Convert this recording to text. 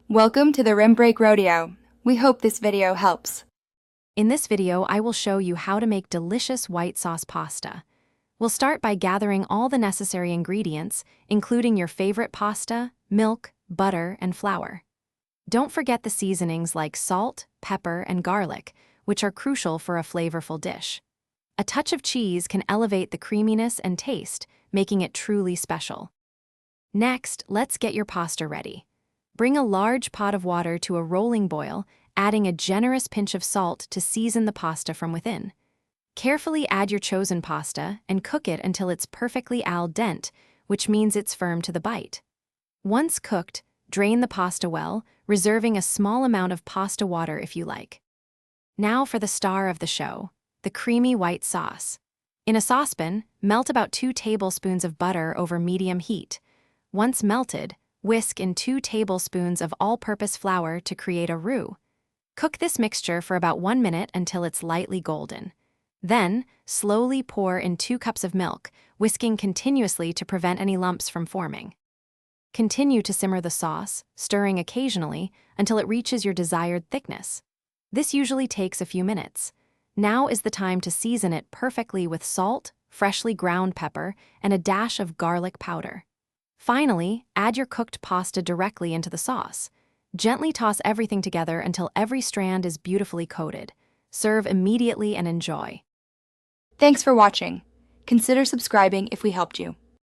Welcome to the Rim Break Rodeo. We hope this video helps. In this video, I will show you how to make delicious white sauce pasta. We'll start by gathering all the necessary ingredients, including your favorite pasta, milk, butter, and flour. Don't forget the seasonings like salt, pepper, and garlic, which are crucial for a flavorful dish. A touch of cheese can elevate the creaminess and taste, making it truly special. Next, let's get your pasta ready. Bring a large pot of water to a rolling boil, adding a generous pinch of salt to season the pasta from within. Carefully add your chosen pasta and cook it until it's perfectly al dente, which means it's firm to the bite. Once cooked, drain the pasta well, reserving a small amount of pasta water if you like. Now for the star of the show, the creamy white sauce. In a saucepan, melt about 2 tablespoons of butter over medium heat. Once melted, whisk in 2 tablespoons of all-purpose flour to create a roux. Cook this mixture for about 1 minute until it's lightly golden. Then, slowly pour in 2 cups of milk, whisking continuously to prevent any lumps from forming. Continue to simmer the sauce, stirring occasionally until it reaches your desired thickness. This usually takes a few minutes. Now is the time to season it perfectly with salt, freshly ground pepper, and a dash of garlic powder. Finally, add your cooked pasta directly into the sauce. Gently toss everything together until every strand is beautifully coated. Serve immediately and enjoy. Thanks for watching. Consider subscribing if we helped you.